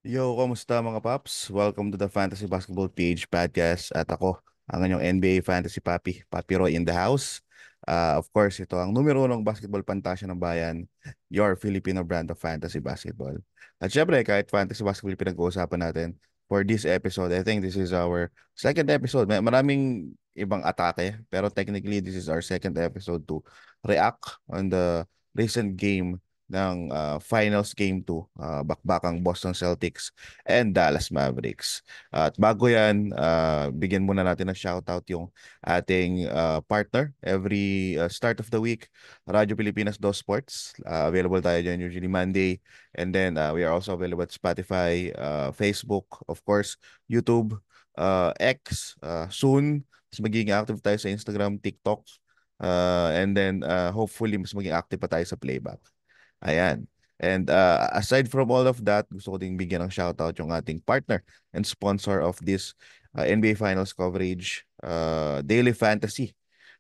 Yo, kamusta mga paps? Welcome to the Fantasy Basketball Page Podcast at ako, ang inyong NBA Fantasy Papi, Papi Roy in the house. Of course, ito ang numero unong basketball pantasya ng bayan, your Filipino brand of fantasy basketball. At syempre, kahit fantasy basketball yung pinag-uusapan natin for this episode, I think this is our second episode. Maraming ibang atake, pero technically, this is our second episode to react on the recent game ng Finals Game 2, bakbakang Boston Celtics and Dallas Mavericks. At bago yan, bigyan muna natin ng shoutout yung ating partner every start of the week, Radyo Pilipinas 2 Sports. Available tayo dyan usually Monday. And then we are also available at Spotify, Facebook, of course, YouTube, X, soon. Mas magiging active tayo sa Instagram, TikTok. And then hopefully mas maging active pa tayo sa Playback. Ayan. And aside from all of that, gusto ko ding bigyan ng shoutout yung ating partner and sponsor of this NBA Finals coverage, Daily Fantasy.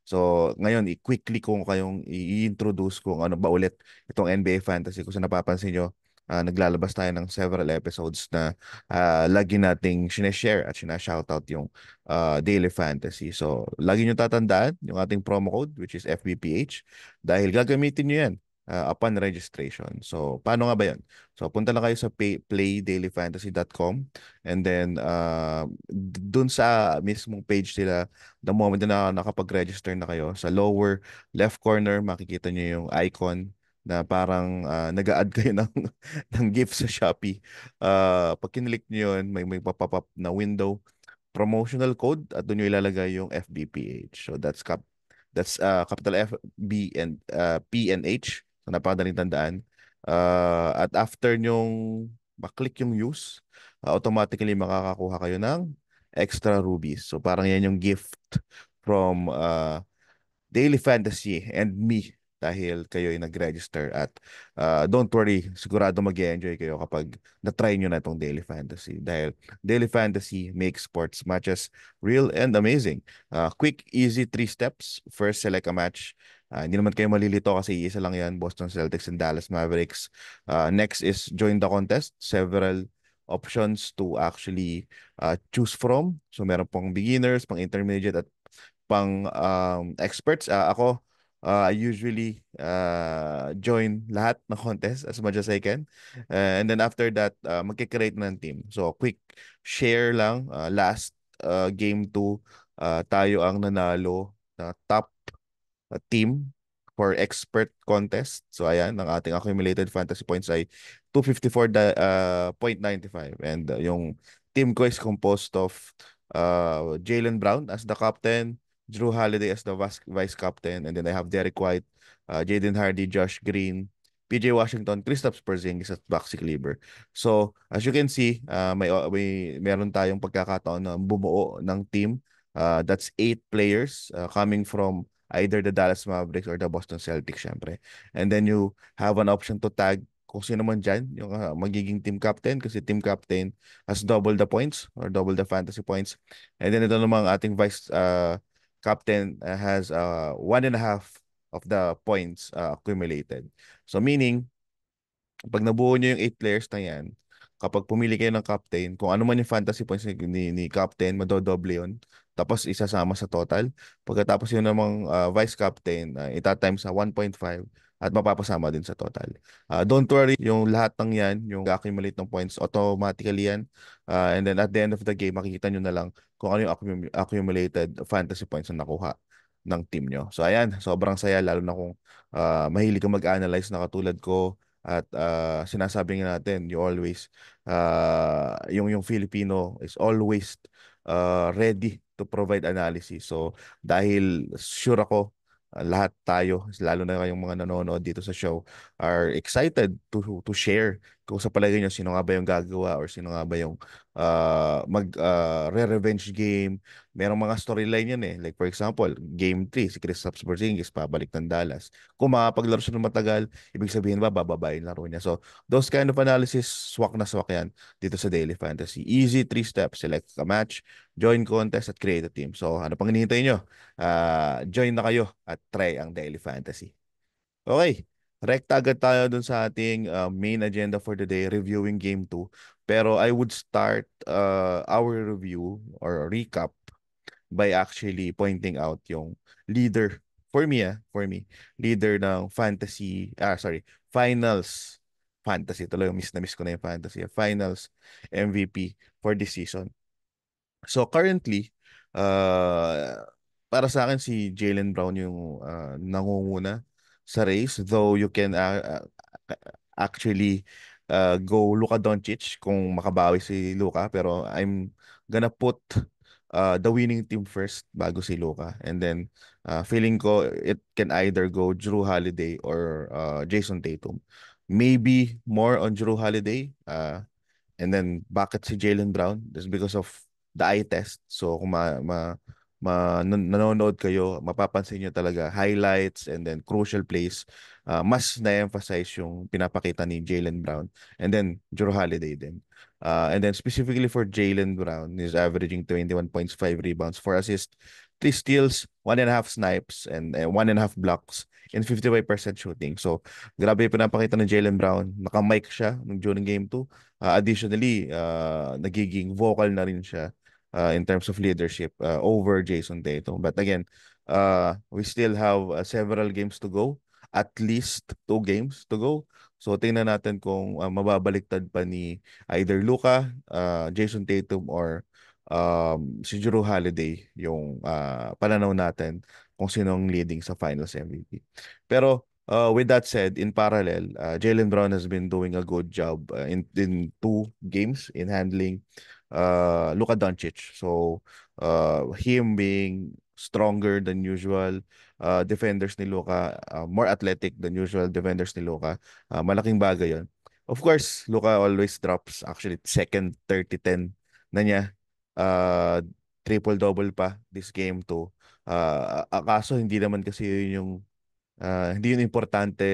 So, ngayon, i-quickly kung kayong i-introduce kung ano ba ulit itong NBA Fantasy. Kung sa napapansin nyo, naglalabas tayo ng several episodes na lagi nating sineshare at sinashoutout yung Daily Fantasy. So, lagi nyo tatandaan yung ating promo code, which is FBPH, dahil gagamitin nyo yan upon registration. So, paano nga ba yan? So, punta lang kayo sa playdailyfantasy.com and then dun sa mismong page nila, the moment na nakapag-register na kayo, sa lower left corner, makikita nyo yung icon na parang nag-a-add kayo ng, ng gift sa Shopee. Pag kinlik nyo yun, may pop up na window, promotional code, at doon nyo ilalagay yung FBPH. So, that's capital F, B, and P and H. So, napakadaling tandaan. At after nyong maklik yung use, automatically makakakuha kayo ng extra rubies. So, parang yan yung gift from Daily Fantasy and me dahil kayo ay nag-register at don't worry, sigurado mag-enjoy kayo kapag na-try nyo na itong Daily Fantasy dahil Daily Fantasy makes sports matches real and amazing. Quick, easy 3 steps. First, select a match. Hindi naman kayo malilito kasi isa lang yan, Boston Celtics and Dallas Mavericks. Next is join the contest. Several options to actually choose from. So meron pang beginners, pang intermediate at pang experts. Ako, I usually join lahat ng contest as much as I can. And then after that, magkikreate ng team. So, quick share lang. Last game 2, tayo ang nanalo na top team for expert contest. So ayan, ang ating accumulated fantasy points ay 254.95. And yung team ko is composed of Jalen Brown as the captain, Drew Holiday as the vice captain, and then I have Derek White, Jaden Hardy, Josh Green, PJ Washington, Kristaps Porzingis at Maxi Kleber. So, as you can see, meron tayong pagkakataon na bumuo ng team. That's 8 players coming from either the Dallas Mavericks or the Boston Celtics, syempre. And then you have an option to tag kung sino man dyan, yung magiging team captain, kasi team captain has double the points or double the fantasy points. And then ito namang ating vice captain has 1.5 of the points accumulated. So meaning, pag nabuo nyo yung 8 players na yan, kapag pumili kayo ng captain, kung ano man yung fantasy points ni captain, madodoble yun. Tapos isasama sa total. Pagkatapos yun namang vice captain, itatimes sa 1.5 at mapapasama din sa total. Don't worry, yung lahat ng yan, yung accumulate ng points, automatically yan. And then at the end of the game, makikita nyo na lang kung ano yung accumulated fantasy points na nakuha ng team nyo. So ayan, sobrang saya, lalo na kung mahilig ka mag-analyze na katulad ko. At sinasabi nga natin, yung Filipino is always ready to provide analysis. So, dahil sure ako, lahat tayo, lalo na kayong mga nanonood dito sa show, are excited to share kung sa palagay nyo sino nga ba yung gagawa or sino nga ba yung re-revenge game. Merong mga storyline yan eh. Like for example, Game 3, si Kristaps Porzingis pabalik ng Dallas. Kung makapaglaro siya ng matagal, ibig sabihin ba, bababayin laro niya. So, those kind of analysis, swak na swak yan dito sa Daily Fantasy. Easy 3 steps. Select a match, join contest, at create a team. So, ano pang hinihintay nyo? Join na kayo at try ang Daily Fantasy. Okay. rekta agad tayo dun sa ating main agenda for the day, reviewing Game 2. Pero I would start our review or recap by actually pointing out yung leader for me, leader ng finals fantasy. Tuloy, miss na miss ko na yung fantasy. Finals MVP for this season. So currently, uh, para sa akin si Jaylen Brown yung nangunguna sa race, though you can actually go Luka Doncic kung makabawi si Luka, pero I'm gonna put the winning team first bago si Luka. And then feeling ko it can either go Drew Holiday or Jason Tatum. Maybe more on Drew Holiday. And then bakit si Jaylen Brown? Just because of the eye test. So kung nanonood kayo, mapapansin nyo talaga highlights and then crucial plays. Mas na-emphasize yung pinapakita ni Jaylen Brown. And then Jrue Holiday din. And then specifically for Jaylen Brown, he's averaging 21 points, 5 rebounds, 4 assists, 3 steals, 1.5 snipes, and 1.5 blocks, and 55% shooting. So, grabe yung pinapakita ni Jaylen Brown. Naka-mic siya during game 2. Additionally, nagiging vocal na rin siya in terms of leadership over Jason Tatum. But again, we still have several games to go. At least 2 games to go. So tingnan natin kung mababaliktad pa ni either Luka, Jason Tatum, or si Jrue Holiday yung pananaw natin kung sino ang leading sa Finals MVP. Pero with that said, in parallel, Jaylen Brown has been doing a good job in 2 games in handling Luka Doncic. So, him being stronger than usual defenders ni Luka, more athletic than usual defenders ni Luka, malaking bagay yon. Of course, Luka always drops actually second 30-10 na niya. Uh, Triple-double pa this game too. Kaso hindi naman kasi yun yung hindi yun importante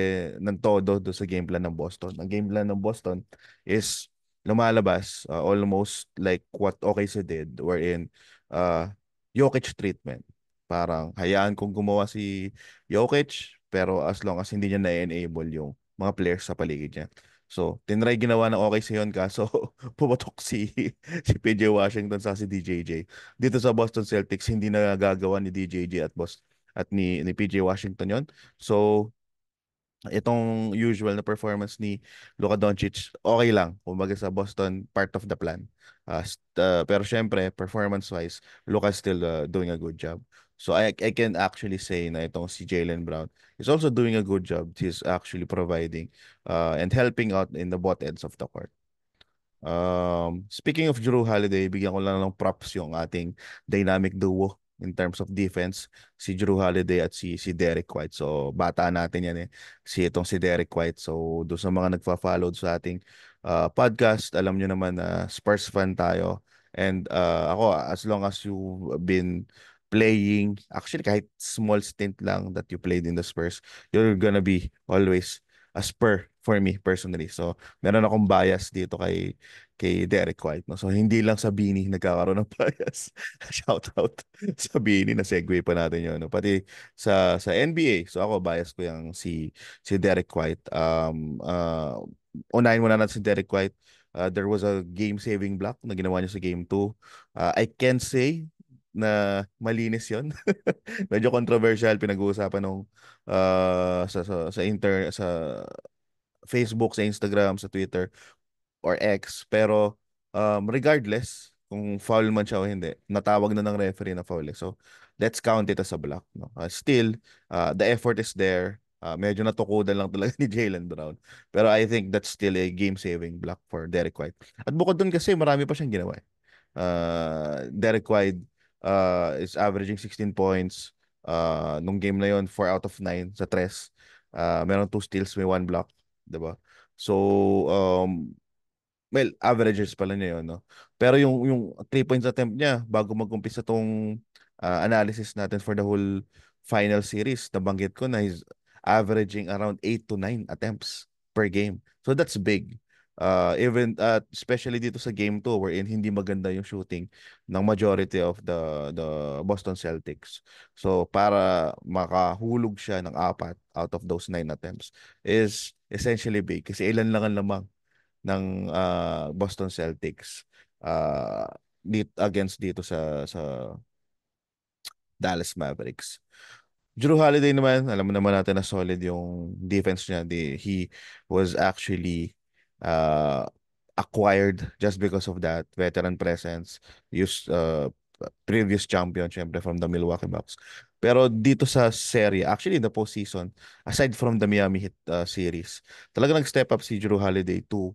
ng todo do sa game plan ng Boston. Ang game plan ng Boston is lumalabas almost like what OKC did, wherein uh, Jokic treatment. Parang hayaan kong gumawa si Jokic, pero as long as hindi niya na-enable yung mga players sa paligid niya. So, tinry ginawa ng OKC yun, kaso pumatok si PJ Washington sa si DJJ. Dito sa Boston Celtics, hindi na gagawa ni DJJ at ni PJ Washington yon. So, itong usual na performance ni Luka Doncic, okay lang. Kumbaga sa Boston, part of the plan. Pero syempre, performance-wise, Luka's still doing a good job. So I can actually say na itong si Jaylen Brown is also doing a good job. He's actually providing and helping out in the both ends of the court. Speaking of Jrue Holiday, bigyan ko lang ng props yung ating dynamic duo in terms of defense, si Jrue Holiday at si Derek White. So, bata natin yan eh. Si Derek White. So, doon sa mga nagfa-follow sa ating podcast, alam nyo naman na Spurs fan tayo. And ako, as long as you've been playing, actually kahit small stint lang that you played in the Spurs, you're gonna be always a Spur for me personally. So, meron akong bias dito kay Derek White, no? So hindi lang sa Bini nagkakaroon ng bias. Shout out sa Bini, na segue pa natin 'yon, no? Pati sa NBA. So ako bias ko yung si Derek White. Unahin muna natin si Derek White. There was a game-saving block na ginawa niya sa game 2. I can say na malinis 'yon. Medyo controversial, pinag-uusapan nung sa Facebook, sa Instagram, sa Twitter or X. Pero regardless kung foul man siya o hindi, natawag na ng referee na foul eh. So let's count it as a block, no? Still, the effort is there. Medyo natukudan lang talaga ni Jaylen Brown. Pero I think that's still a game-saving block for Derek White. At bukod dun kasi marami pa siyang ginawa eh. Derek White is averaging 16 points. Nung game na yon, 4 out of 9 sa tres. Meron 2 steals, may 1 block. Diba? So, well, averages pala niya yun, no? Pero yung 3 points attempt niya, bago mag-umpisa tong analysis natin for the whole final series, nabanggit ko na he's averaging around 8 to 9 attempts per game. So, that's big. Even especially dito sa game 2 wherein hindi maganda yung shooting ng majority of the Boston Celtics. So para makahulog siya ng apat out of those 9 attempts is essentially big kasi ilan lang ang lamang ng Boston Celtics uh, against dito sa Dallas Mavericks. Drew Holiday naman, alam mo naman natin na solid yung defense niya. He was actually uh, acquired just because of that veteran presence. Used previous champion, syempre, from the Milwaukee Bucks. Pero dito sa serie, actually in the postseason, aside from the Miami Heat series, talaga nag-step up si Drew Holiday to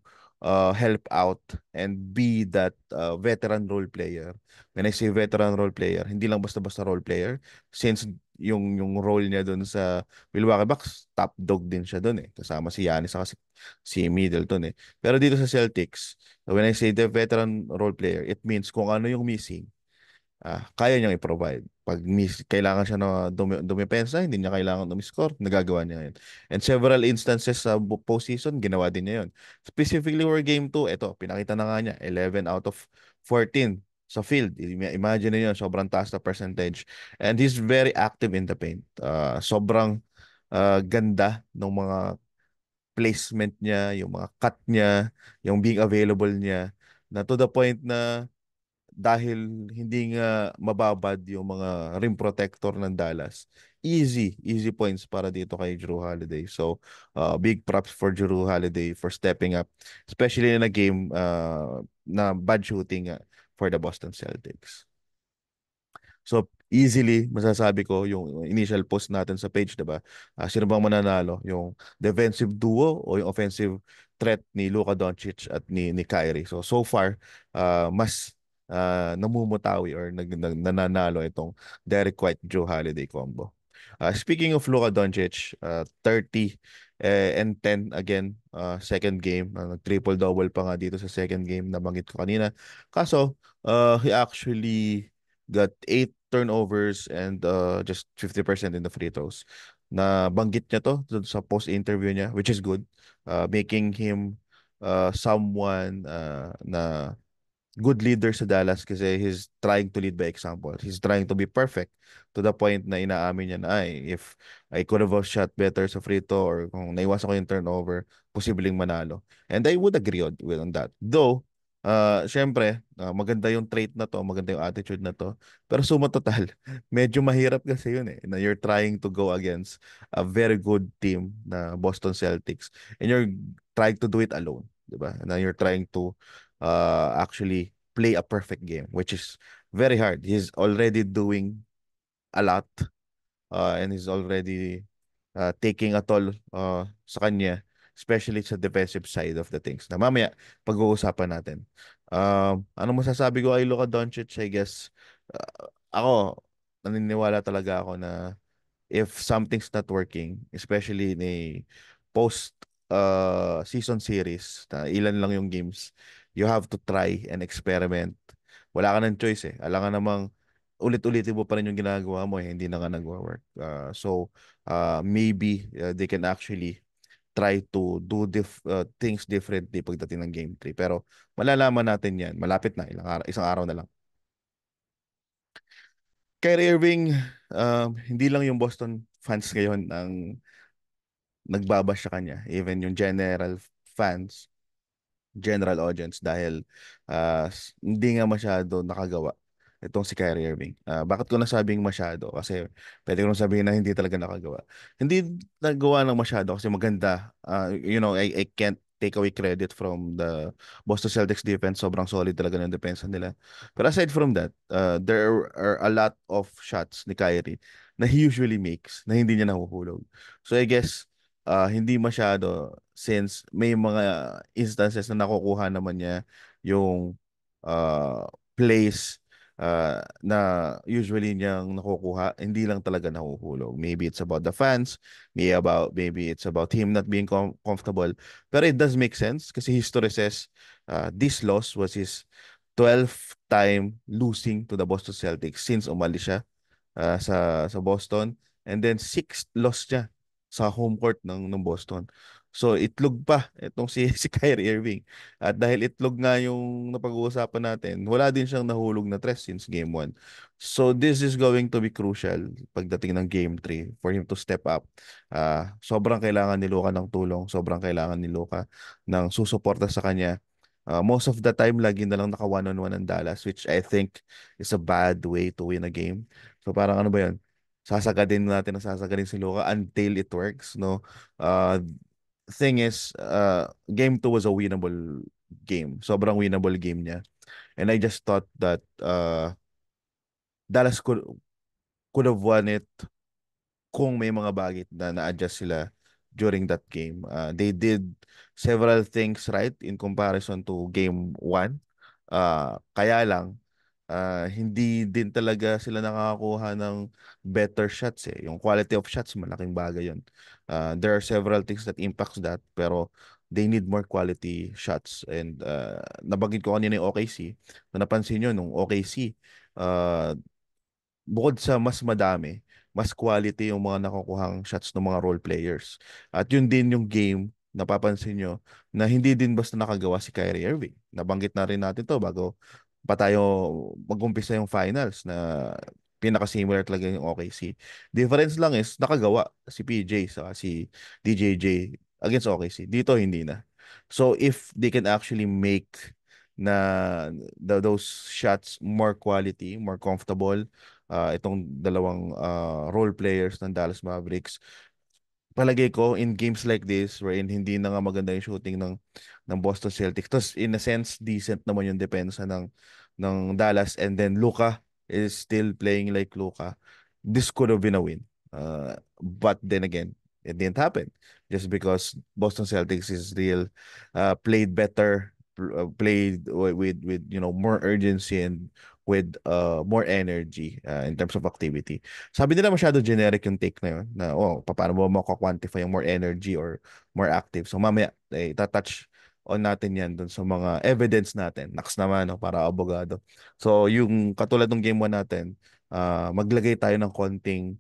help out and be that veteran role player. When I say veteran role player, hindi lang basta-basta role player, since yung role niya doon sa Milwaukee Bucks, top dog din siya doon eh. Kasama si Giannis at si Middleton eh. Pero dito sa Celtics, when I say the veteran role player, it means kung ano yung missing, kaya niyang i-provide. Pag kailangan siya na dumipensa, hindi niya kailangan umiscore, nagagawa niya yun. And several instances sa postseason, ginawa din niya yun. Specifically for game 2, ito, pinakita na nga niya, 11 out of 14 sa field. Imagine niyo, sobrang taas na percentage. And he's very active in the paint. Sobrang ganda ng mga placement niya, yung mga cut niya, yung being available niya, na to the point na dahil hindi nga mababad yung mga rim protector ng Dallas. Easy points para dito kay Drew Holiday. So, big props for Drew Holiday for stepping up, especially in a game na bad shooting for the Boston Celtics. So, easily, masasabi ko, yung initial post natin sa page, diba? Sino bang mananalo? Yung defensive duo o yung offensive threat ni Luka Doncic at ni Kyrie? So far, mas namumutawi or nananalo itong Derek White, Joe Holiday combo. Speaking of Luka Doncic, 30 and 10 again, second game. Nag-triple-double pa nga dito sa second game na banggit ko kanina. Kaso, he actually got 8 turnovers and just 50% in the free throws. Na banggit niya to dun sa post-interview niya, which is good. Making him someone na good leader sa Dallas kasi he's trying to lead by example. He's trying to be perfect to the point na inaamin niya na ay, if I could have shot better sa free throw or kung naiwasan ko yung turnover, posibleng manalo. And I would agree on that. Though, syempre, maganda yung trait na to, maganda yung attitude na to. Pero suma total, medyo mahirap kasi yun eh, na you're trying to go against a very good team na Boston Celtics and you're trying to do it alone. Diba? Na you're trying to actually play a perfect game, which is very hard. He's already doing a lot and he's already taking a toll sa kanya, especially sa defensive side of the things. Na mamaya, pag-uusapan natin. Ano masasabi ko kay Luka Doncic? I guess, ako, naniniwala talaga ako na if something's not working, especially in a post season series, na ilan lang yung games, you have to try and experiment. Wala ka ng choice eh. Alam ka namang ulit-ulitin mo pa rin yung ginagawa mo eh, hindi na nga nagwa-work. Maybe they can actually try to do things differently pagdating ng game 3. Pero malalaman natin yan. Malapit na. Isang araw na lang. Kyrie Irving, hindi lang yung Boston fans ngayon ang nagbabash sa kanya. Even yung fans, general audience dahil hindi nga masyado nakagawa itong si Kyrie Irving. Bakit ko nasabing masyado? Kasi pwede ko sabihin na hindi talaga nakagawa. Hindi nagawa ng masyado kasi maganda. I can't take away credit from the Boston Celtics defense. Sobrang solid talaga ng depensa nila. But aside from that, there are a lot of shots ni Kyrie na he usually makes na hindi niya nahuhulog. So I guess hindi masyado since may mga instances na nakukuha naman niya yung plays na usually niyang nakukuha, hindi lang talaga nahuhulog. Maybe it's about the fans, maybe it's about him not being comfortable. Pero it does make sense kasi history says this loss was his 12th time losing to the Boston Celtics since umalis siya sa Boston, and then sixth loss niya sa home court ng Boston. So itlog pa itong si si Kyrie Irving. At dahil itlog nga yung napag-uusapan natin, wala din siyang nahulog na tres since game 1. So this is going to be crucial pagdating ng game 3 for him to step up. Sobrang kailangan ni Luka ng tulong, sobrang kailangan ni Luka ng susuporta sa kanya. Most of the time, lagi na lang naka one-on-one ang Dallas, which I think is a bad way to win a game. So parang ano ba yun? Sasagadin natin na sasagadin si Luka until it works, no? Uh, thing is, game 2 was a winnable game. Sobrang winnable game niya. And I just thought that Dallas could have won it kung may mga bagay na na-adjust sila during that game. They did several things right in comparison to game 1. Kaya lang, hindi din talaga sila nakakakuha ng better shots eh. Yung quality of shots, malaking bagay yun. There are several things that impacts that, pero they need more quality shots. And nabanggit ko kanina yung OKC. Na napansin nyo, nung OKC, uh, bukod sa mas madami, mas quality yung mga nakukuhang shots ng mga role players. At yun din yung game, napapansin nyo, na hindi din basta nakagawa si Kyrie Irving. Nabanggit na rin natin to bago pa tayo mag-umpisa yung finals na pinaka-similar talaga yung OKC. Difference lang is nakagawa si PJ sa si DJJ against OKC. Dito hindi na. So if they can actually make na those shots more quality, more comfortable, itong dalawang role players ng Dallas Mavericks. Palagay ko in games like this wherein hindi na nga maganda yung shooting ng Boston Celtics. Tapos in a sense decent naman yung depensa ng Dallas and then Luka is still playing like Luka. This could have been a win. But then again, it didn't happen just because Boston Celtics is real played better, played with more urgency and with more energy in terms of activity. Sabi nila masyado generic yung take na yun, na paano mo mako-quantify yung more energy or more active. So mamaya, touch on natin yan dun sa mga evidence natin. Naks naman, no, para abogado. So yung katulad ng game 1 natin, maglagay tayo ng konting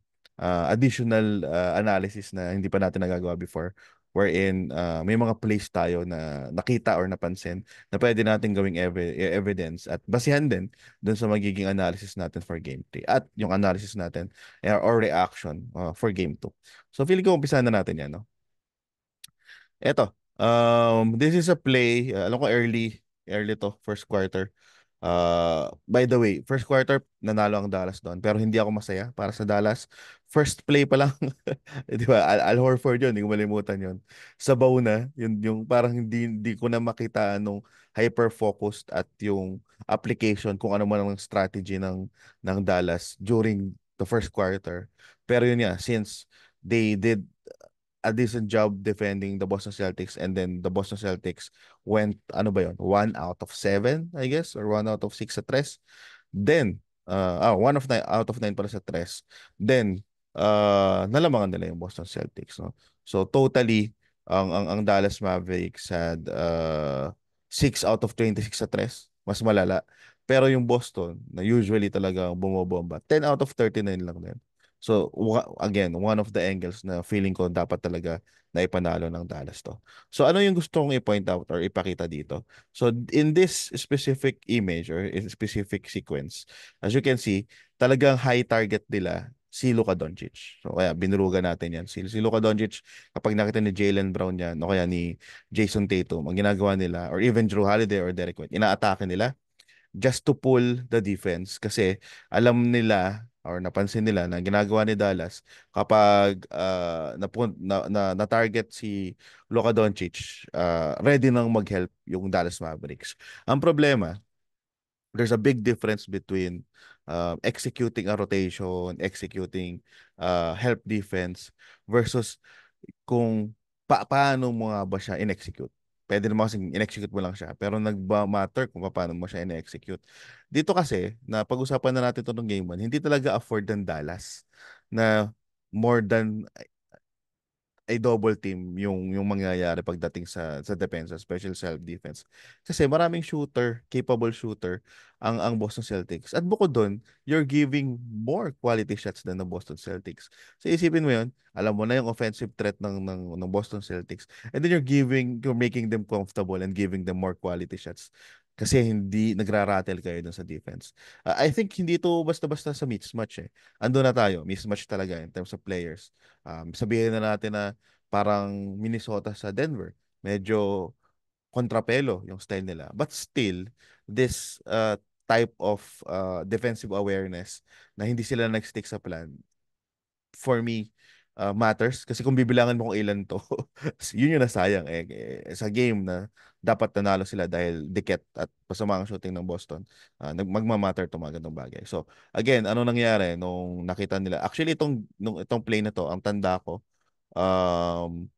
additional analysis na hindi pa natin nagagawa before wherein may mga plays tayo na nakita or napansin na pwede natin gawing evidence at basihan din dun sa magiging analysis natin for game 3 at yung analysis natin or reaction for game 2. So feeling ko umpisa na natin yan, no? Eto, this is a play, alam ko early to, first quarter. By the way, first quarter nanalo ang Dallas doon pero hindi ako masaya para sa Dallas. First play pa lang, di ba? Al Horford yun, hindi ko malimutan yun. Sabaw na, yung parang hindi ko na makita nung hyper-focused at yung application kung ano man ang strategy ng Dallas during the first quarter. Pero yun nga, since they did a decent job defending the Boston Celtics and then the Boston Celtics went ano ba yun 1 out of 7 I guess or 1 out of 6 sa tres. Then 1 out of 9 pala sa tres. Then nalamangan nila yung Boston Celtics, no? So totally ang Dallas Mavericks had 6 out of 26 sa tres, mas malala. Pero yung Boston na usually talaga bumobomba 10 out of 39 lang din. So, again, one of the angles na feeling ko dapat talaga na ipanalo ng Dallas to. So, ano yung gusto kong i-point out or ipakita dito? So, in this specific image or in specific sequence, as you can see, talagang high target nila si Luka Doncic. So, kaya binurugan natin yan. Si Luka Doncic, kapag nakita ni Jaylen Brown yan, o kaya ni Jason Tatum, ang ginagawa nila, or even Drew Holiday or Derek White, inaatake nila just to pull the defense kasi alam nila or napansin nila na ginagawa ni Dallas kapag na target si Luka Doncic, ready nang mag-help yung Dallas Mavericks. Ang problema, there's a big difference between executing a rotation, executing help defense versus kung paano mo nga ba siya in-execute. Pwede naman kasing in-execute mo lang siya, pero nagba-matter kung paano mo siya in-execute. Dito kasi, na pag-usapan na natin ito ng game 1, hindi talaga afford ng Dallas na more than ay double team yung mangyayari pagdating sa depensa, special self defense. Kasi maraming shooter, capable shooter ang Boston Celtics. At bukod doon, you're giving more quality shots than the Boston Celtics. So isipin mo 'yon, alam mo na yung offensive threat ng Boston Celtics. And then you're making them comfortable and giving them more quality shots. Kasi hindi nagrarattle kayo dun sa defense. I think hindi to basta-basta sa mismatch eh. Ando na tayo, mismatch talaga in terms of players. Sabihin na natin na parang Minnesota sa Denver. Medyo kontrapelo yung style nila. But still, this type of defensive awareness na hindi sila nag-stick sa plan, for me, matters. Kasi kung bibilangan mo kung ilan to, yun yung nasayang sa game na dapat nanalo sila dahil dikit at pasama ang shooting ng Boston. Magmamatter itong mga ganitong bagay. So, again, ano nangyari nung nakita nila? Actually, itong play na to, ang tanda ko, um,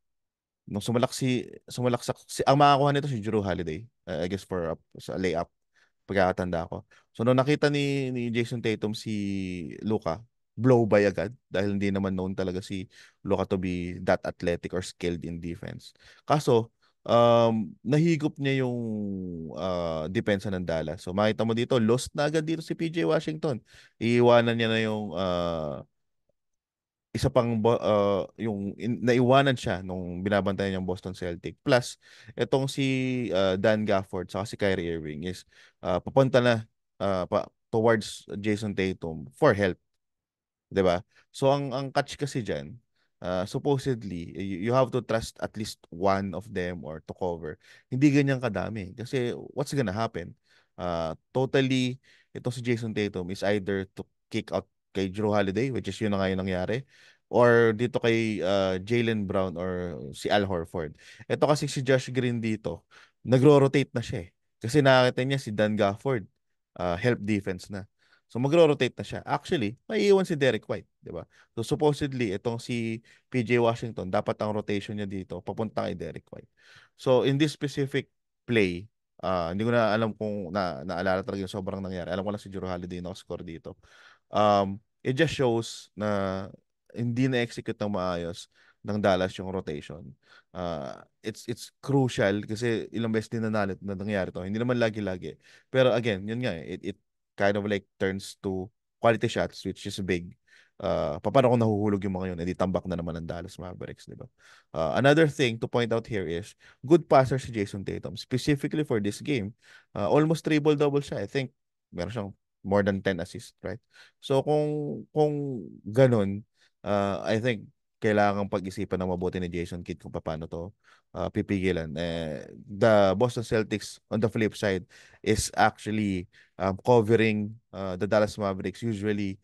nung sumalaksak, ang makakuha nito si Drew Holiday. I guess for sa layup, pagkakatanda ko. So, nung nakita ni Jason Tatum si Luka, blow by agad dahil hindi naman known talaga si Luka to be that athletic or skilled in defense. Kaso, nahigop niya yung depensa ng Dallas. So, makita mo dito, lost na agad dito si PJ Washington. Iiwanan niya na yung naiwanan siya nung binabantayan niyang Boston Celtic. Plus, itong si Dan Gafford saka si Kyrie Irving is papunta na towards Jason Tatum for help. 'Di ba? So ang catch kasi diyan, supposedly you have to trust at least one of them or to cover. Hindi ganyan kadami kasi what's gonna happen? Totally ito si Jason Tatum is either to kick out kay Drew Holiday, which is yun na nga yung nangyari, or dito kay Jaylen Brown or si Al Horford. Ito kasi si Josh Green dito, nagro-rotate na siya eh. Kasi nakakita niya si Dan Gafford, help defense na. So magro-rotate na siya. Actually, maiiwan si Derek White, 'di ba? So supposedly itong si PJ Washington, dapat ang rotation niya dito papunta kay Derek White. So in this specific play, hindi ko na alam kung naalala talaga yung sobrang nangyari. Alam ko lang si Jrue Holiday na score dito. It just shows na hindi na-execute ng maayos ng Dallas yung rotation. It's crucial kasi ilang beses din na nangyari to. Hindi naman lagi-lagi. Pero again, yun nga it kind of like turns to quality shots which is big. Paano kung nahuhulog yung mga yun? Edi tambak na naman ng Dallas Mavericks, di ba? Another thing to point out here is good passer si Jason Tatum. Specifically for this game, almost triple-double siya. I think meron siyang more than 10 assists, right? So kung ganun, I think kailangan pag-isipan ng mabuti ni Jason Kidd kung paano to pipigilan. The Boston Celtics on the flip side is actually covering the Dallas Mavericks usually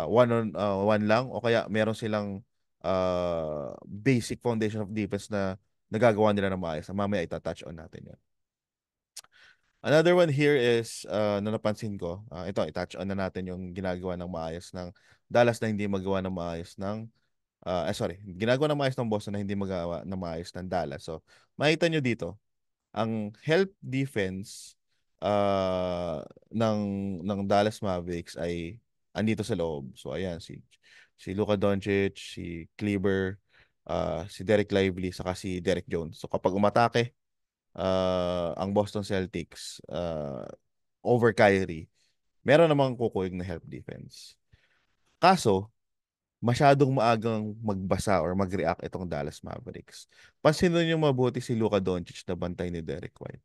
one on one lang o kaya meron silang basic foundation of defense na nagagawa nila ng maayos. Mamaya itatouch on natin yan. Another one here is na napansin ko, ito i-touch on na natin yung ginagawa ng maayos ng Dallas na hindi magawa ng maayos ng sorry, ginagawa ng maayos ng Boston na hindi magawa ng maayos ng Dallas. So, makita nyo dito, ang help defense ng Dallas Mavericks ay andito sa loob. So ayan si Luka Doncic, si Kleber, si Derek Lively saka si Derek Jones. So kapag umatake ang Boston Celtics over Kyrie, meron namang kukuig na help defense. Kaso masyadong maagang magbasa or mag-react itong Dallas Mavericks. Pansinin niyo mabuti si Luka Doncic na bantay ni Derek White.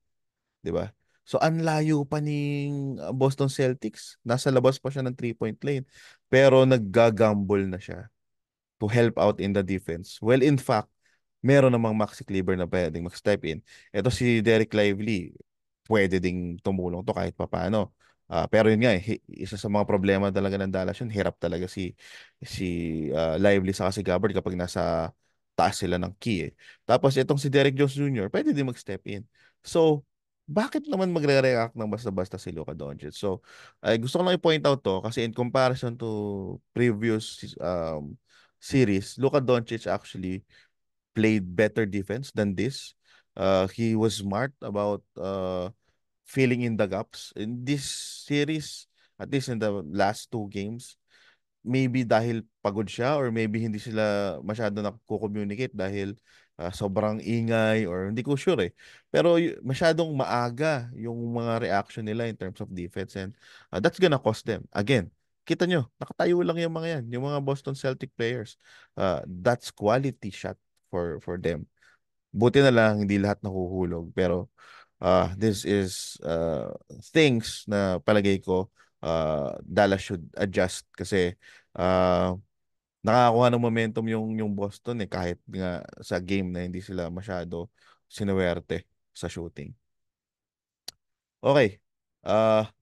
'Di ba? So ang layo pa ni Boston Celtics. Nasa labas pa siya ng three-point lane. Pero naggagamble na siya to help out in the defense. Well, in fact, meron namang Maxi Kleber na pwedeng mag-step in. Ito si Derek Lively, pwede ding tumulong to kahit papaano. Pero yun nga, isa sa mga problema talaga ng Dallas yun, hirap talaga si Lively sa si Gabbard kapag nasa taas sila ng key eh. Tapos itong si Derek Jones Jr., pwede din mag-step in. So, bakit naman magre-react ng basta-basta si Luka Doncic? So, ay gusto ko lang i-point out to kasi in comparison to previous series, Luka Doncic actually played better defense than this. He was smart about filling in the gaps. In this series, at least in the last two games, maybe dahil pagod siya or maybe hindi sila masyado nakko-communicate dahil sobrang ingay or hindi ko sure eh. Pero masyadong maaga yung mga reaction nila in terms of defense and that's gonna cost them. Again, kita nyo, nakatayo lang yung mga yan, yung mga Boston Celtic players. That's quality shot for them. Buti na lang hindi lahat nahuhulog pero this is things na palagay ko Dallas should adjust kasi uh, nakakakuha ng momentum yung Boston eh kahit nga sa game na hindi sila masyado sinuwerte sa shooting. Okay.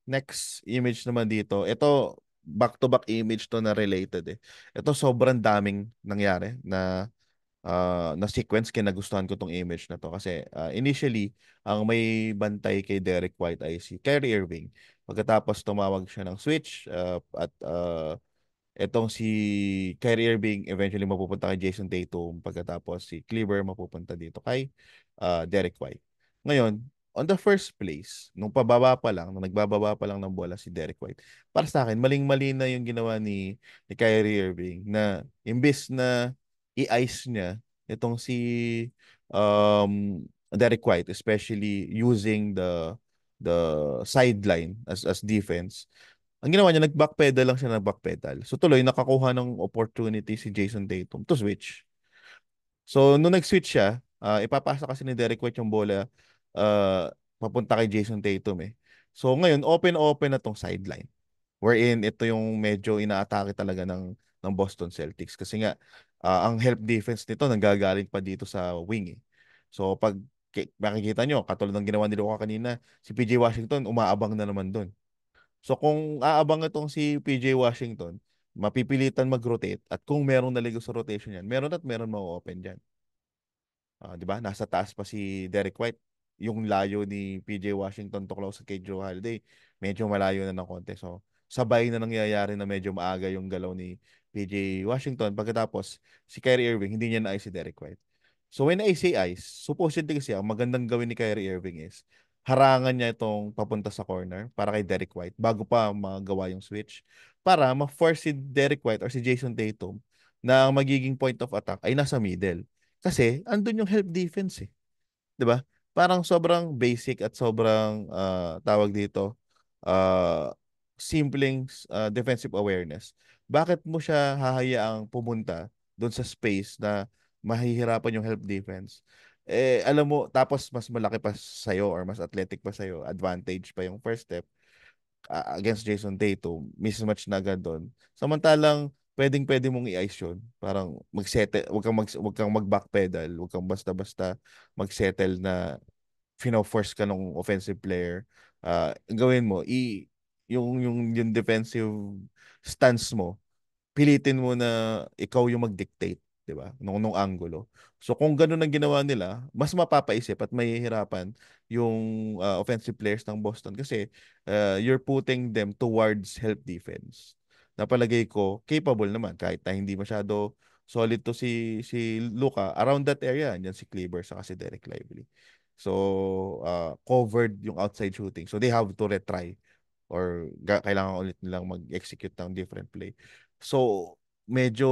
Next image naman dito. Ito back-to-back image to na related eh. Ito sobrang daming nangyari na sequence kaya nagustuhan ko tong image na to kasi initially ang may bantay kay Derek White ay si Kyrie Irving. Pagkatapos tumawag siya ng switch at etong si Kyrie Irving eventually mapupunta kay Jason Tatum pagkatapos si Kleber mapupunta dito kay Derek White. Ngayon, on the first place, nung nagbababa pa lang ng bola si Derek White, para sa akin, maling-mali na yung ginawa ni Kyrie Irving na imbis na i-ice niya itong si Derek White, especially using the sideline as defense, ang ginawa niya, nag-backpedal lang siya ng backpedal. So tuloy, nakakuha ng opportunity si Jason Tatum to switch. So nung nag-switch siya, ipapasa kasi ni Derek White yung bola papunta kay Jason Tatum eh. So ngayon, open-open na tong sideline. Wherein ito yung medyo inaatake talaga ng Boston Celtics. Kasi nga, ang help defense nito nanggagaling pa dito sa wing eh. So pag makikita nyo, katulad ng ginawa ni Luka kanina, si PJ Washington umaabang na naman doon. So kung aabang itong si PJ Washington, mapipilitan mag-rotate at kung merong naligo sa rotation yan, meron at meron ma-open dyan. 'Di ba? Nasa taas pa si Derek White. Yung layo ni PJ Washington to close kay Drew Holiday, medyo malayo na ng konti. So sabay na nangyayari na medyo maaga yung galaw ni PJ Washington. Pagkatapos, si Kyrie Irving, hindi niya na-ice si Derek White. So when I say ice, supposedly kasi ang magandang gawin ni Kyrie Irving is harangan niya itong papunta sa corner para kay Derek White bago pa magawa yung switch para ma-force si Derek White or si Jason Tatum na ang magiging point of attack ay nasa middle. Kasi andun yung help defense eh. 'Di ba? Parang sobrang basic at sobrang tawag dito uh, simpleng defensive awareness. Bakit mo siya hahayaang pumunta doon sa space na mahihirapan yung help defense? Eh alam mo tapos mas malaki pa sa'yo or mas athletic pa sa'yo, advantage pa yung first step against Jason Tatum, mismatch na agad doon. Samantalang pwedeng-pwede mong i-ice yun. Parang mag-settle, wag kang mag-backpedal, wag kang basta-basta mag-settle na fino-force ka ng offensive player. Ang gawin mo, yung defensive stance mo, pilitin mo na ikaw yung mag-dictate, 'di ba? Nung anggulo. So kung ganun ang ginawa nila, mas mapapaisip at mahihirapan yung offensive players ng Boston kasi you're putting them towards help defense. Napalagay ko capable naman kahit na hindi masyado solid to si Luka around that area, yan si Kleber sa si Derek Lively. So covered yung outside shooting. So they have to retry or kailangan ulit nilang mag-execute ng different play. So, medyo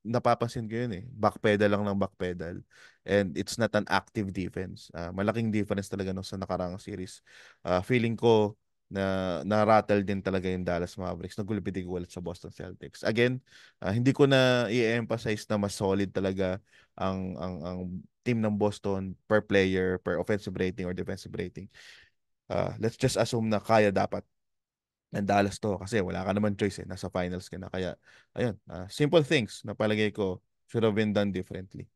napapansin ko yun eh. Backpedal lang ng backpedal. And it's not an active defense. Malaking difference talaga no, sa nakarang series. Feeling ko na-rattle din talaga yung Dallas Mavericks. Nagulubitig ulit sa Boston Celtics. Again, hindi ko na i-emphasize na mas solid talaga ang team ng Boston per player, per offensive rating or defensive rating. Let's just assume na kaya dapat ng Dallas to kasi wala ka naman choice eh. Nasa finals ka na. Kaya, ayun, simple things na palagay ko should have been done differently.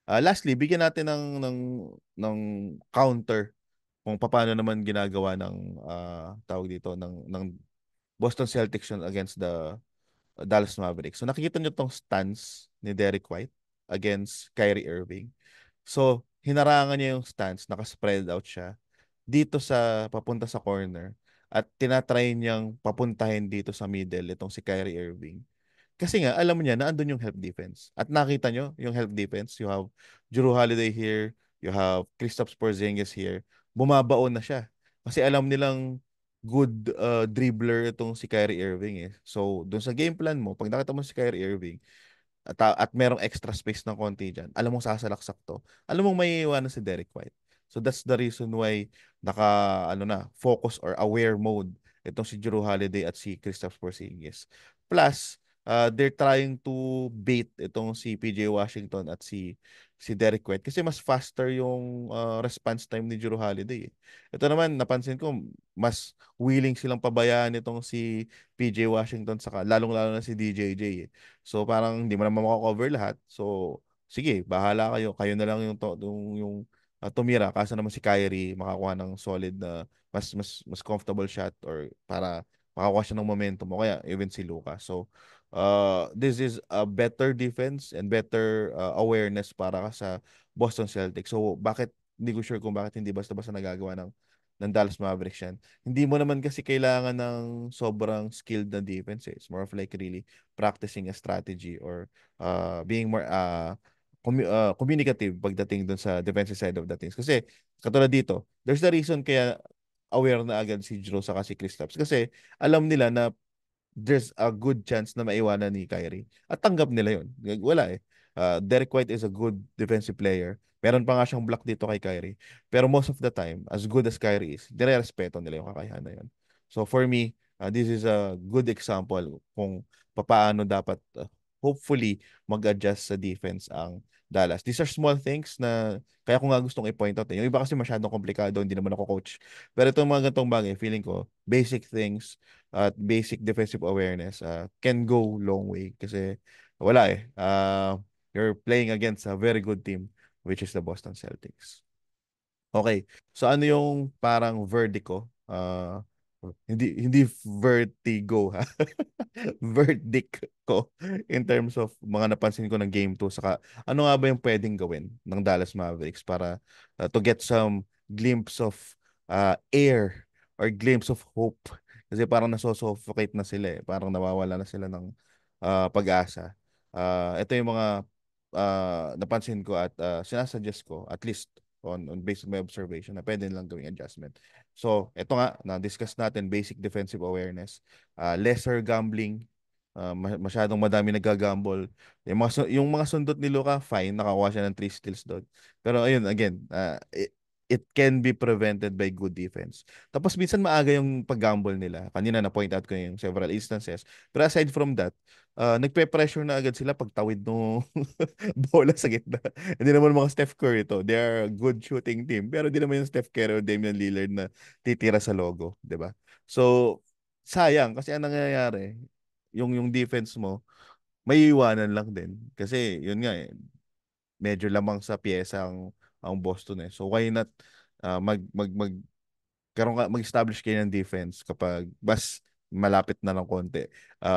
Lastly, bigyan natin ng counter kung paano naman ginagawa ng tawag dito ng Boston Celtics yun against the Dallas Mavericks. So nakikita nyo tong stance ni Derek White against Kyrie Irving. So, hinarangan niya yung stance, naka-spread out siya dito sa papunta sa corner at tinatry niyang papuntahin dito sa middle itong si Kyrie Irving. Kasi nga, alam niya na andun yung help defense. At nakita nyo yung help defense. You have Jrue Holiday here. You have Kristaps Porzingis here. Bumabaon na siya. Kasi alam nilang good dribbler itong si Kyrie Irving eh. So, dun sa game plan mo, pag nakita mo si Kyrie Irving, at merong extra space ng konti dyan, alam mong sasalaksak to. Alam mong may iwanan si Derek White. So that's the reason why naka ano na focus or aware mode itong si Jrue Holiday at si Kristaps Porzingis. Plus, they're trying to bait itong si PJ Washington at si Derek White kasi mas faster yung response time ni Jrue Holiday. Eh. Ito naman napansin ko mas willing silang pabayaan itong si PJ Washington saka lalong-lalo na si DJJ. Eh. So parang hindi mo naman mako-cover lahat. So sige, bahala kayo. Kayo na lang yung tumira kasi naman si Kyrie makakuha ng solid na mas comfortable shot or para makakuha siya ng momentum o kaya even si Luka. So this is a better defense and better awareness para ka sa Boston Celtics. So bakit hindi ko sure kung bakit hindi basta-basta nagagawa ng Dallas Mavericks yan. Hindi mo naman kasi kailangan ng sobrang skilled na defense. Eh. It's more of like really practicing a strategy or being more communicative pagdating dun sa defensive side of the things. Kasi katulad dito, there's the reason kaya aware na agad si Jrue sa si Kristaps. Kasi alam nila na there's a good chance na maiwanan ni Kyrie. At tanggap nila yun. Wala eh. Derek White is a good defensive player. Meron pa nga siyang block dito kay Kyrie. Pero most of the time, as good as Kyrie is, nire-respeto nila yung kakayahan na yun. So for me, this is a good example kung paano dapat hopefully mag-adjust sa defense ang Dallas. These are small things na kaya ko nga gustong i-point out. Eh. Yung iba kasi masyadong komplikado, hindi naman ako coach. Pero itong mga ganitong bagay, feeling ko, basic things at basic defensive awareness can go long way kasi wala eh. You're playing against a very good team which is the Boston Celtics. Okay. So ano yung parang verdict ko? Hindi vertigo ha. Verdict ko in terms of mga napansin ko ng game 2 saka ano nga ba yung pwedeng gawin ng Dallas Mavericks para to get some glimpse of air or glimpse of hope kasi parang nasosuffocate na sila eh. Parang nawawala na sila ng pag-asa. Ito yung mga napansin ko at sinasuggest ko at least on based on my observation na pwede nilang gawing adjustment. So, ito nga, na-discuss natin basic defensive awareness, lesser gambling, masyadong madami nagagamble. Yung mga sundot ni Luka, fine, nakakuha siya ng 3 steals doon. Pero ayun, again, it can be prevented by good defense. Tapos minsan maaga yung pag-gamble nila. Kanina na-point out ko yung several instances. Pero aside from that, nagpe-pressure na agad sila pag tawid no bola sa gitna. Hindi naman mga Steph Curry to. They are a good shooting team. Pero hindi naman yung Steph Curry o Damian Lillard na titira sa logo, 'di ba? So, sayang kasi ang nangyayari, yung defense mo, may iwanan lang din. Kasi yun nga eh, medyo lamang sa piyesa ang Boston eh. So why not mag-establish kayo ng defense kapag mas malapit na ng konti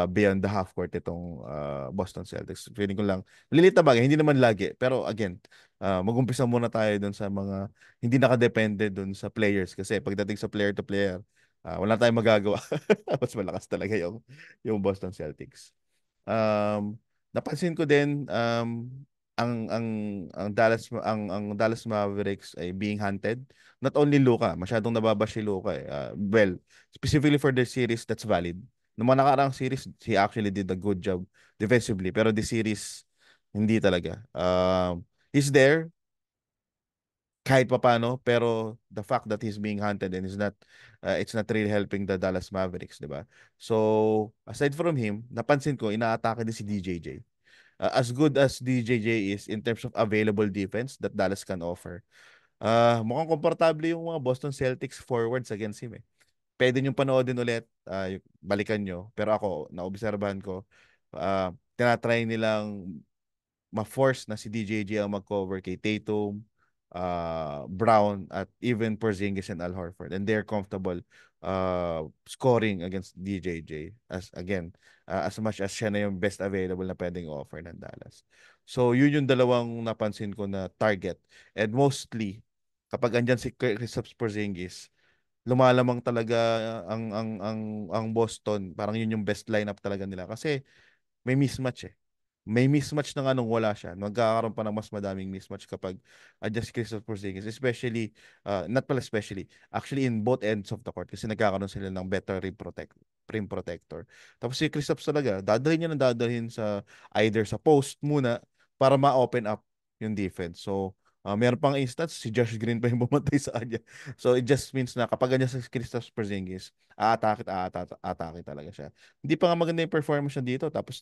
beyond the half court itong Boston Celtics. Feeling ko lang, lilit na bagay, hindi naman lagi. Pero again, mag-umpisa muna tayo dun sa mga hindi nakadepende dun sa players. Kasi pagdating sa player to player, wala tayong magagawa. Mas malakas talaga yung Boston Celtics. Um, napansin ko din ang ang Dallas Mavericks ay being hunted. Not only Luka, masyadong nababash si Luka eh. Well, specifically for the series that's valid. Noong mga nakaraang series, he actually did a good job defensively. Pero the series, hindi talaga. He's there kahit papano, pero the fact that he's being hunted and is not it's not really helping the Dallas Mavericks, 'di ba? So, aside from him, napansin ko inaatake din si DJJ. As good as DJJ is in terms of available defense that Dallas can offer. Mukhang komportable yung mga Boston Celtics forwards against him eh. Pwede nyo panoodin ulit, balikan nyo. Pero ako, naobserbahan ko, tinatry nilang ma-force na si DJJ ang mag-cover kay Tatum, Brown, at even Porzingis and Al Horford. And they're comfortable scoring against DJJ. As again, as much as siya na yung best available na pwedeng offer ng Dallas. So, yun yung dalawang napansin ko na target. And mostly, kapag andyan si Kristaps Porzingis, lumalamang talaga ang Boston. Parang yun yung best lineup talaga nila kasi may mismatch eh. may mismatch na nga nung wala siya. Magkakaroon pa ng mas madaming mismatch kapag adjust Kristaps Porzingis. Especially, not pala especially, actually in both ends of the court kasi nagkakaroon sila ng better rim protector. Tapos si Kristaps talaga, dadalhin niya na dadalhin sa either sa post muna para ma-open up yung defense. So, meron pang instance, si Josh Green pa yung bumatay sa kanya. So, it just means na kapag ganyan sa Kristaps Porzingis, aatake talaga siya. Hindi pa nga maganda yung performance niya dito. Tapos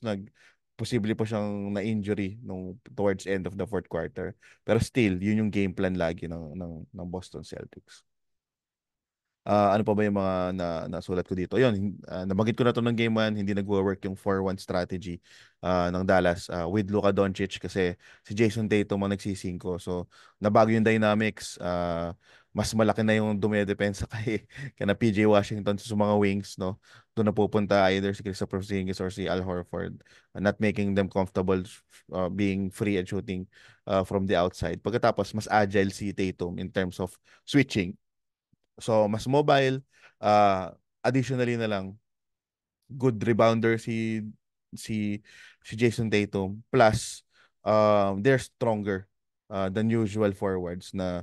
posible pa siyang na-injury nung towards end of the fourth quarter. Pero still, yun yung game plan lagi ng Boston Celtics. Ano pa ba yung mga nasulat ko dito? Yun, nabanggit ko na to ng game 1, hindi nagwo-work yung 4-1 strategy ng Dallas with Luka Doncic kasi si Jason Tatum ang nagsisingko. So, nabago yung dynamics. Mas malaki na yung dumedepensa kay na PJ Washington sa mga wings, no? Doon na pupunta either si Kristaps Porzingis or si Al Horford, not making them comfortable being free and shooting from the outside. Pagkatapos, mas agile si Tatum in terms of switching. So, mas mobile. Additionally na lang, good rebounder si si Jason Tatum. Plus, they're stronger than usual forwards na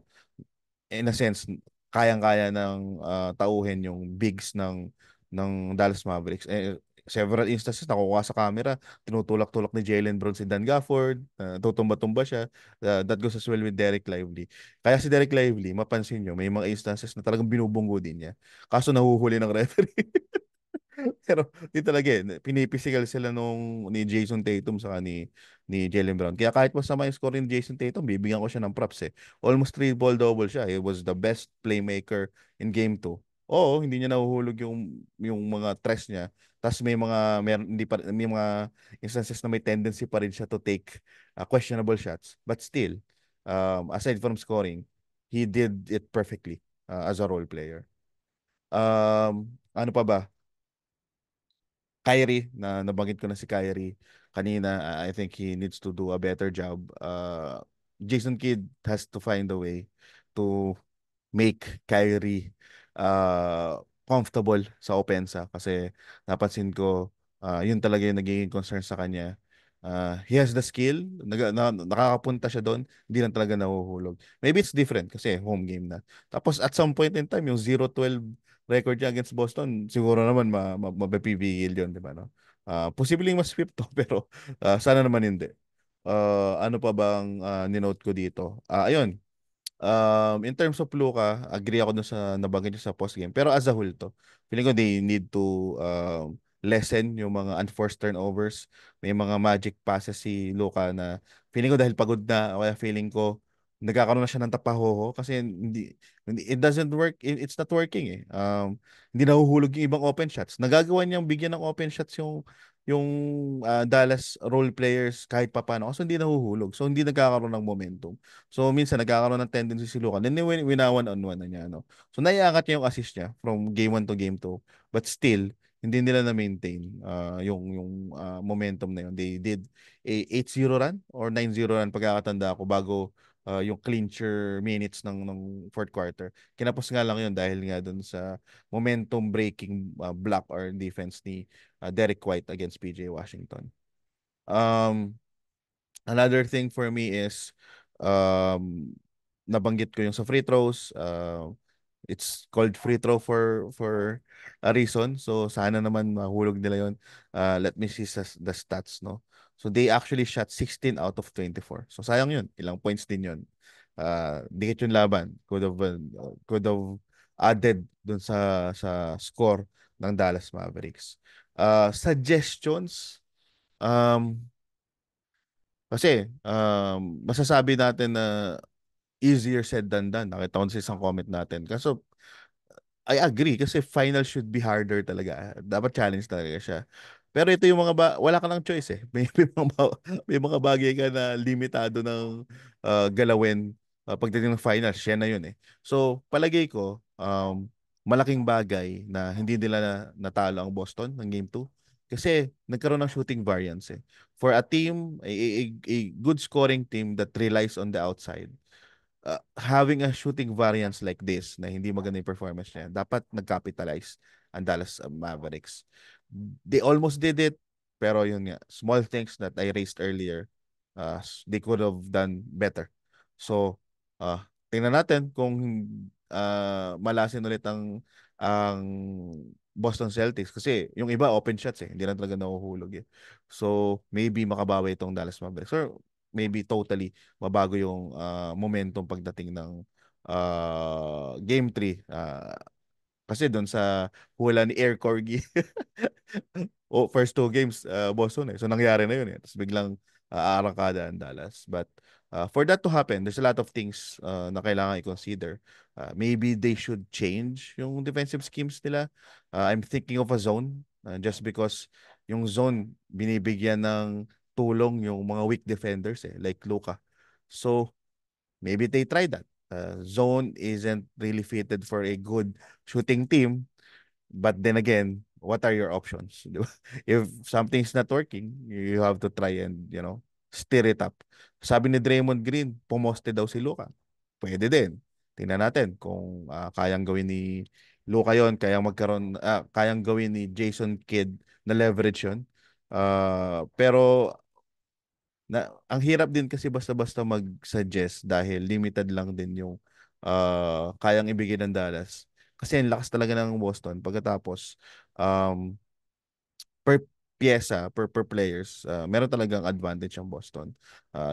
in a sense, kayang-kaya ng tauhin yung bigs ng Dallas Mavericks. Several instances nakukuha sa camera, tinutulak-tulak ni Jalen Brown si Dan Gafford, tutumba-tumba siya. That goes as well with Derek Lively. Kaya si Derek Lively, mapansin nyo, may mga instances na talagang binubunggo din niya. Kaso nahuhuli ng referee. Pero di talaga pinipisikal sila ni Jason Tatum sa ni Jaylen Brown. Kaya kahit masama yung score ni Jason Tatum, bibigyan ko siya ng props eh. Almost triple double siya. He was the best playmaker in game 2. Oo, hindi niya nahuhulog yung mga tres niya. Tapos hindi pa may mga instances na may tendency pa rin siya to take questionable shots. But still, aside from scoring, he did it perfectly as a role player. Ano pa ba? Kyrie, na nabanggit ko na si Kyrie kanina, I think he needs to do a better job. Jason Kidd has to find a way to make Kyrie comfortable sa opensa kasi napansin ko yun talaga yung nagiging concern sa kanya. He has the skill, nakakapunta siya doon, hindi lang talaga nahuhulog. Maybe it's different kasi home game na. Tapos at some point in time, yung 0-12 record niya against Boston, siguro naman mapipigil yun, di ba? No? Posibleng mas-sweep to, pero sana naman hindi. Ano pa bang ninote ko dito? Ayun, in terms of Luka, agree ako dun sa nabanggit niyo sa postgame. Pero as a whole to, feeling ko they need to lessen yung mga unforced turnovers. May mga magic passes si Luka na feeling ko dahil pagod na, o kaya feeling ko nagkakaroon na siya ng tapahoho kasi it doesn't work, it's not working eh. Hindi nahuhulog yung ibang open shots. Nagagawa niyang bigyan ng open shots yung Dallas role players kahit papaano kasi hindi nahuhulog. So hindi nagkakaroon ng momentum. So, minsan nagkakaroon ng tendency si Luka. Then, wina-one-on-one na niya, no? So, naiangat niya yung assist niya from game 1 to game 2. But still, hindi nila na-maintain yung momentum na yun. They did a 8-0 run or 9-0 run pagkakatanda ko bago yung clincher minutes ng fourth quarter. Kinapos nga lang yun dahil nga dun sa momentum breaking block or defense ni Derek White against PJ Washington. Um, Another thing for me is um nabanggit ko yung sa free throws. It's called free throw for a reason. So sana naman mahulog nila yon. Let me see the stats, no. So they actually shot 16 out of 24. So sayang yun. Ilang points din yun. Dikit yung laban. Could have added dun sa score ng Dallas Mavericks. Suggestions. Um, Kasi masasabi natin na easier said than done. Nakita ko sa isang comment natin. Kaso I agree kasi final should be harder talaga. Dapat challenge talaga siya. Pero ito yung wala ka ng choice eh. May mga bagay ka na limitado ng galawin pagdating ng final. Siya na yun eh. So palagay ko, malaking bagay na hindi nila natalo ang Boston ng game 2 kasi nagkaroon ng shooting variance eh. For a team, a good scoring team that relies on the outside, having a shooting variance like this na hindi maganda yung performance niya, dapat nag-capitalize ang Dallas Mavericks. They almost did it. Pero yun nga, small things that I raised earlier, they could have done better. So, tingnan natin kung malasin ulit ang Boston Celtics kasi yung iba open shots hindi na talaga nahuhulog eh. So, maybe makabawi itong Dallas Mavericks or maybe totally mabago yung momentum pagdating ng Game 3. Kasi doon sa hula ni Air Corgi, first two games, Boston eh. So nangyari na yun eh. Tapos biglang aarangkada ang Dallas. But for that to happen, there's a lot of things na kailangan i-consider. Maybe they should change yung defensive schemes nila. I'm thinking of a zone just because yung zone binibigyan ng tulong yung mga weak defenders like Luka. So maybe they try that. Zone isn't really fitted for a good shooting team. But then again, what are your options? Di ba? If something's not working, you have to try and, stir it up. Sabi ni Draymond Green, pumoste daw si Luka. Pwede din. Tingnan natin kung kayang gawin ni Luka yon, kayang gawin ni Jason Kidd na leverage yon. Pero ang hirap din kasi basta-basta mag-suggest dahil limited lang din yung kayang ibigay ng Dallas. Kasi ang lakas talaga ng Boston. Pagkatapos, um, per pyesa, per players, meron talagang advantage ang Boston.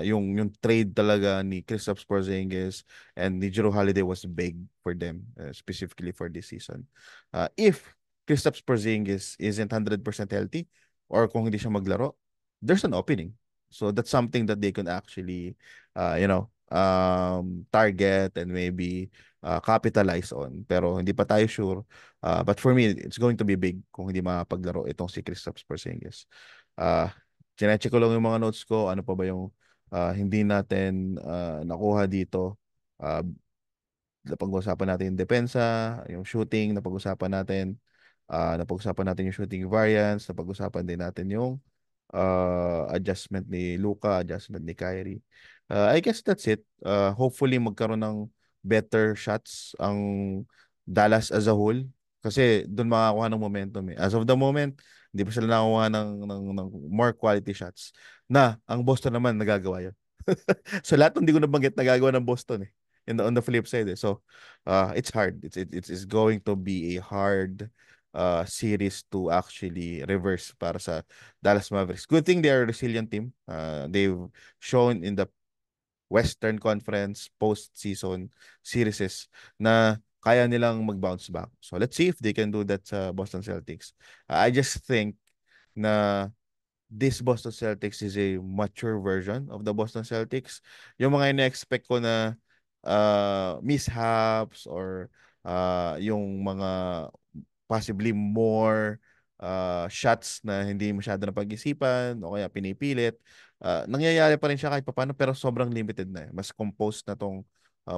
Yung trade talaga ni Kristaps Porzingis and ni Jrue Holiday was big for them, specifically for this season. If Kristaps Porzingis isn't 100% healthy or kung hindi siya maglaro, there's an opening. So that's something that they can actually, target and maybe capitalize on. Pero hindi pa tayo sure. But for me, it's going to be big kung hindi makapaglaro itong si Kristaps Porzingis. Uh, Chinecheck ko lang yung mga notes ko. Ano pa ba yung hindi natin nakuha dito. Uh, Napag-usapan natin yung depensa, yung shooting, napag-usapan natin yung shooting variance, napag-usapan din natin yung adjustment ni Luka, adjustment ni Kyrie. I guess that's it. Hopefully magkaroon ng better shots ang Dallas as a whole kasi doon makakuha ng momentum eh. As of the moment, hindi pa sila nakakuha ng more quality shots na ang Boston naman nagagawa yun. So lahat ng hindi ko nabanggit nagagawa ng Boston eh. On the flip side eh. So it's hard. It's going to be a hard series to actually reverse para sa Dallas Mavericks. Good thing they are a resilient team. They've shown in the Western Conference post-season series na kaya nilang mag-bounce back. So let's see if they can do that sa Boston Celtics. I just think na this Boston Celtics is a mature version of the Boston Celtics. Yung mga ina-expect ko na mishaps or yung mga possibly more shots na hindi masyado na pag-isipan o kaya pinipilit. Nangyayari pa rin siya kahit papaano pero sobrang limited na. Mas composed na tong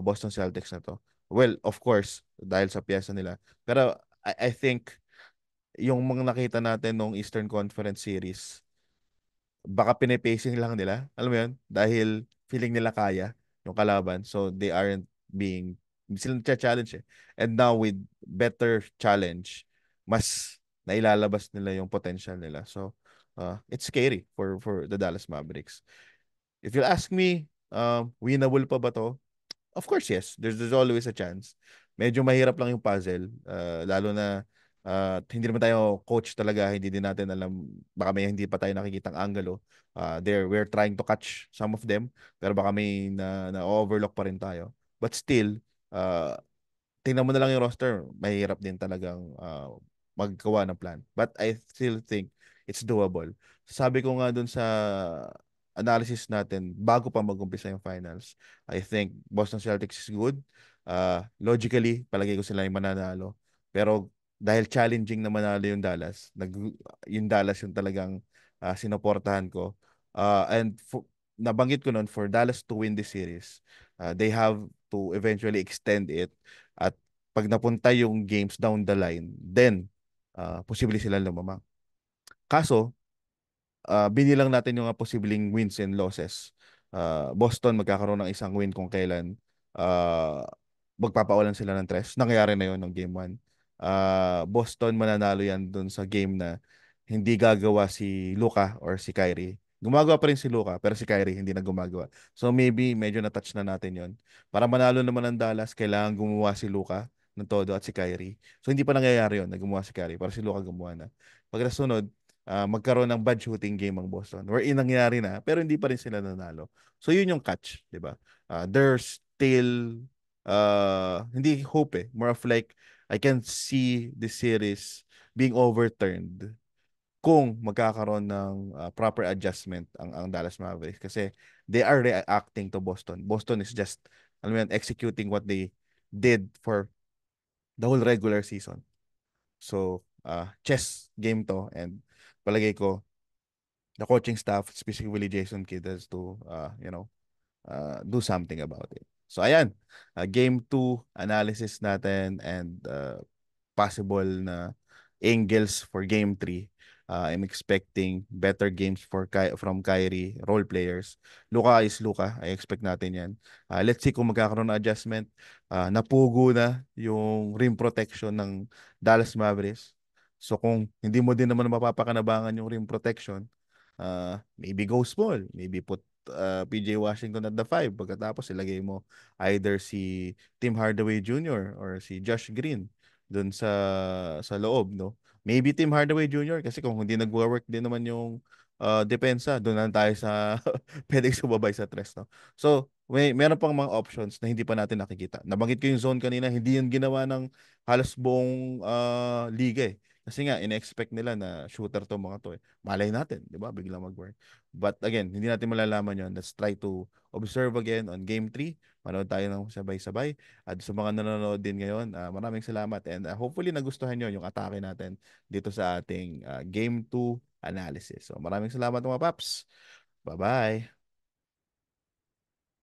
Boston Celtics na to. Well, of course, dahil sa piyesa nila. Pero I think yung mga nakita natin nung Eastern Conference Series, baka pinipacing lang nila. Alam mo yun? Dahil feeling nila kaya yung kalaban. So they aren't being, hindi sila challenge eh. And now with better challenge, mas nailalabas nila yung potential nila. So it's scary for the Dallas Mavericks. If you ask me, winnable pa ba to? Of course, yes. There's always a chance. Medyo mahirap lang yung puzzle. Lalo na hindi naman tayo coach talaga. Hindi din natin alam. Baka may hindi pa tayo nakikitang angulo. We're trying to catch some of them. Pero baka may na-overlook pa rin tayo. But still, uh, tingnan mo na lang yung roster, mahirap din talagang maggawa ng plan. But I still think it's doable. Sabi ko nga dun sa analysis natin, bago pa mag-umpisa yung finals, I think Boston Celtics is good. Logically, palagay ko sila yung mananalo. Pero dahil challenging na manalo yung Dallas yung talagang sinuportahan ko. Nabanggit ko nun, for Dallas to win this series, they have to eventually extend it at pag napunta yung games down the line, then posible sila lumamang. Kaso, binilang natin yung mga posibleng wins and losses. Boston magkakaroon ng isang win kung kailan uh, magpapawalan sila ng tres. Nangyari na yun ng game 1. Boston mananalo yan dun sa game na hindi gagawa si Luka or si Kyrie. Gumagawa pa rin si Luka, pero si Kyrie hindi na gumagawa. So maybe medyo na-touch na natin yon. Para manalo naman ng Dallas, kailangan gumawa si Luka ng todo at si Kyrie. So hindi pa nangyayari yon na gumawa si Kyrie, para si Luka gumawa na. Pag nasunod, magkaroon ng bad shooting game ang Boston. Wherein nangyari na, pero hindi pa rin sila nanalo. So yun yung catch, di ba? There's still hindi hope eh. More of like, I can see the series being overturned kung magkakaroon ng proper adjustment ang Dallas Mavericks kasi they are reacting to Boston. Boston is just alam mo yan, executing what they did for the whole regular season. So, chess game to and palagay ko the coaching staff, specifically Jason Kidd, has to do something about it. So ayan, game 2 analysis natin and possible na angles for game 3. I'm expecting better games from Kyrie, role players. Luka is Luka. I expect natin yan. Let's see kung magkakaroon ng adjustment. Napugo na yung rim protection ng Dallas Mavericks. So kung hindi mo din naman mapapakanabangan yung rim protection, maybe go small. Maybe put PJ Washington at the 5. Pagkatapos ilagay mo either si Tim Hardaway Jr. or si Josh Green doon sa loob, no? Maybe Tim Hardaway Jr. kasi kung hindi nagwo-work din naman yung depensa, doon lang tayo sa pwedeng sumabay sa tres, no? So, meron pang mga options na hindi pa natin nakikita. Nabanggit ko yung zone kanina, hindi yun ginawa ng halos buong liga eh. Kasi nga, in-expect nila na shooter to mga to eh. Malay natin, di ba? Biglang mag-work. But again, hindi natin malalaman yon. Let's try to observe again on game 3. Manood tayo ng sabay-sabay. At sa mga nanonood din ngayon, maraming salamat and hopefully nagustuhan nyo yung atake natin dito sa ating Game 2 analysis. So maraming salamat mga paps. Bye-bye.